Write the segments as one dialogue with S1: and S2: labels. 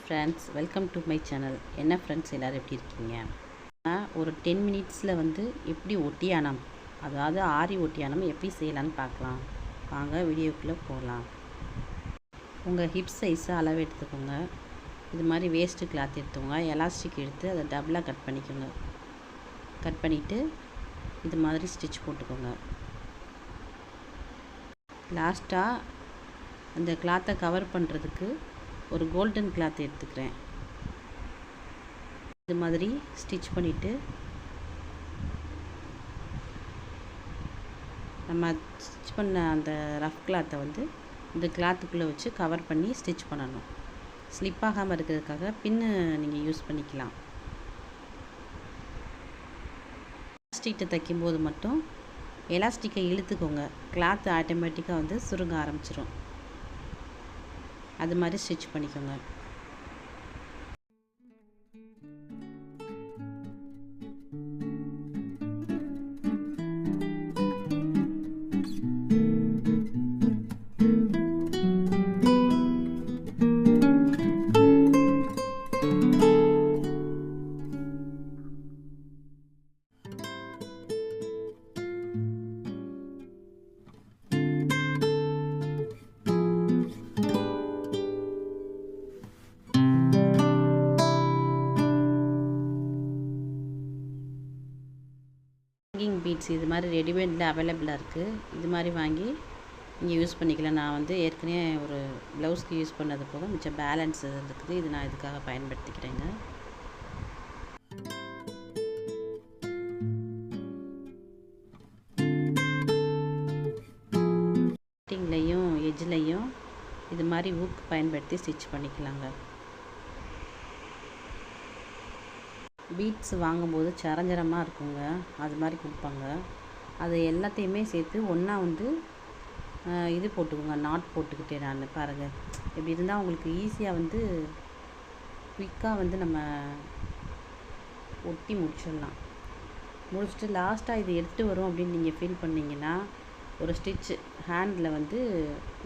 S1: Friends, welcome to my channel. என்ன friends, எல்லோரும் எப்படி இருக்கீங்க? ஒரு 10 மினிட்ஸில் வந்து எப்படி ஒட்டியானம், அதாவது ஆரி ஒட்டியானம் எப்படி செய்யலான்னு பார்க்கலாம். வாங்க வீடியோக்குள்ளே போகலாம். உங்கள் ஹிப் சைஸை அளவு எடுத்துக்கோங்க. இது மாதிரி வேஸ்ட்டு கிளாத் எடுத்துக்கோங்க. எலாஸ்டிக் எடுத்து அதை டபுளாக கட் பண்ணிக்கோங்க. கட் பண்ணிவிட்டு இது மாதிரி ஸ்டிச் போட்டுக்கோங்க. லாஸ்ட்டாக அந்த கிளாத்தை கவர் பண்ணுறதுக்கு ஒரு கோல்டன் கிளாத் எடுத்துக்கிறேன். இது மாதிரி ஸ்டிச் பண்ணிவிட்டு நம்ம ஸ்டிச் பண்ண அந்த ரஃப் கிளாத்தை வந்து இந்த கிளாத்துக்குள்ளே வச்சு கவர் பண்ணி ஸ்டிச் பண்ணணும். ஸ்லிப் ஆகாமல் இருக்கிறதுக்காக பின்னு நீங்கள் யூஸ் பண்ணிக்கலாம். எலாஸ்டிக்கை தைக்கும்போது மட்டும் எலாஸ்டிக்கை இழுத்துக்கோங்க. கிளாத்து ஆட்டோமேட்டிக்காக வந்து சுருங்க ஆரம்பிச்சிடும். அது மாதிரி ஸ்டிச் பண்ணிக்கோங்க. ஹேங்கிங் பீட்ஸ் இது மாதிரி ரெடிமேடில் அவைலபிளாக இருக்குது. இது மாதிரி வாங்கி நீங்கள் யூஸ் பண்ணிக்கலாம். நான் வந்து ஏற்கனவே ஒரு ப்ளவுஸ்க்கு யூஸ் பண்ணது போக மிச்சம் பேலன்ஸ் இருக்குது. இது நான் இதுக்காக பயன்படுத்திக்கிறேங்க. கட்டிங்லேயும் எஜ்ஜிலையும் இது மாதிரி ஊக்கு பயன்படுத்தி ஸ்டிச் பண்ணிக்கலாங்க. பீட்ஸ் வாங்கும்போது சரஞ்சரமாக இருக்குங்க, அது மாதிரி கொடுப்பாங்க. அது எல்லாத்தையுமே சேர்த்து ஒன்றா வந்து இது போட்டுக்கோங்க. நாட் போட்டுக்கிட்டேன் நான். பாருங்கள், இப்படி இருந்தால் உங்களுக்கு ஈஸியாக வந்து குயிக்காக வந்து நம்ம ஒட்டி முடிச்சிடலாம். முடிச்சுட்டு லாஸ்ட்டாக இது எடுத்து வரும் அப்படின்னு நீங்கள் ஃபீல் பண்ணிங்கன்னா ஒரு ஸ்டிச்சு ஹேண்டில் வந்து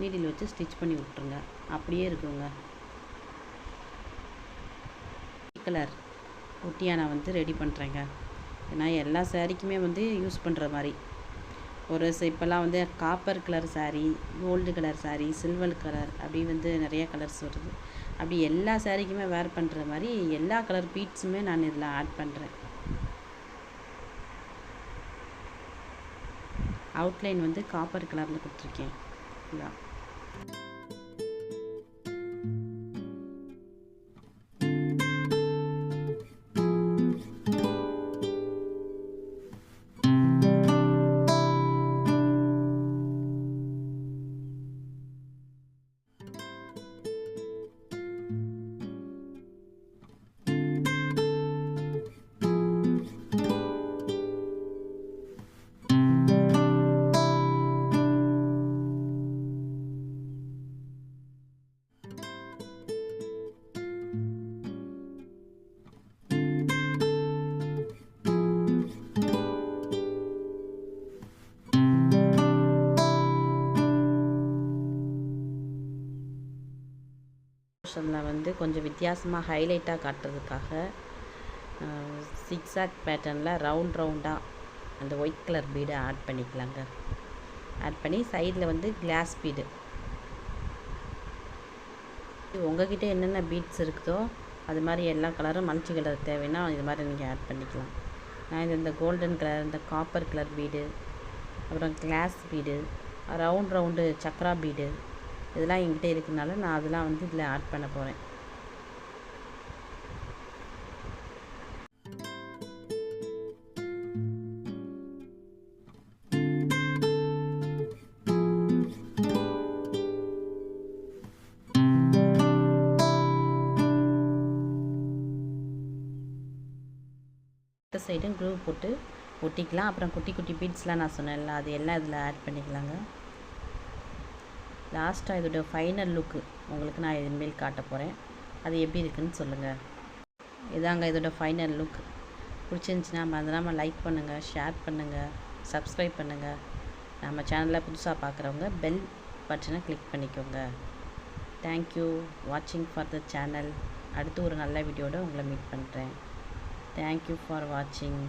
S1: நீடில் வச்சு ஸ்டிச் பண்ணி விட்ருங்க. அப்படியே இருக்குங்க. கலர் ஒட்டியானா வந்து ரெடி பண்ணுறேங்க. ஏன்னா எல்லா சாரீக்குமே வந்து யூஸ் பண்ணுற மாதிரி இப்போல்லாம் வந்து copper colour sari, gold colour sari, silver colour, அப்படி வந்து நிறைய கலர்ஸ் வருது. அப்படி எல்லா சாரீக்குமே வேர் பண்ணுற மாதிரி எல்லா கலர் பீட்ஸுமே நான் இதில் ஆட் பண்ணுறேன். அவுட்லைன் வந்து காப்பர் கலரில் கொடுத்துருக்கேன். இதான் வந்து கொஞ்சம் வித்தியாசமாக ஹைலைட்டாக காட்டுறதுக்காக சிக்ஸாக் பேட்டர்னில் ரவுண்டாக அந்த ஒயிட் கலர் பீடை ஆட் பண்ணிக்கலாங்க. ஆட் பண்ணி சைடில் வந்து கிளாஸ் பீடு. உங்கள்கிட்ட என்னென்ன பீட்ஸ் இருக்குதோ அது மாதிரி எல்லா கலரும் மல்டி கலர் தேவைன்னா இது மாதிரி நீங்கள் ஆட் பண்ணிக்கலாம். நான் இந்த கோல்டன் கலர், இந்த காப்பர் கலர் பீடு, அப்புறம் glass bead, round chakra bead, இதெல்லாம் என்கிட்ட இருக்கிறதுனால நான் அதெல்லாம் வந்து இதில் ஆட் பண்ண போகிறேன். சைடும் க்ளூ போட்டு ஒட்டிக்கலாம். அப்புறம் குட்டி குட்டி பீட்ஸ்லாம் நான் சொன்னேன்ல, அது எல்லாம் இதில் ஆட் பண்ணிக்கலாங்க. லாஸ்ட்டாக இதோட ஃபைனல் லுக்கு உங்களுக்கு நான் இனிமேல் காட்ட போகிறேன். அது எப்படி இருக்குதுன்னு சொல்லுங்கள். இதாங்க இதோட ஃபைனல் லுக். பிடிச்சிருந்துச்சின்னா மறந்துடாமல் லைக் பண்ணுங்கள், ஷேர் பண்ணுங்கள், சப்ஸ்கிரைப் பண்ணுங்கள். நம்ம சேனலில் புதுசாக பார்க்குறவங்க பெல் பட்டனை கிளிக் பண்ணிக்கோங்க. தேங்க்யூ வாட்சிங் ஃபார் த சேனல் அடுத்து ஒரு நல்ல வீடியோட உங்களை மீட் பண்ணுறேன். தேங்க்யூ ஃபார் வாட்சிங்.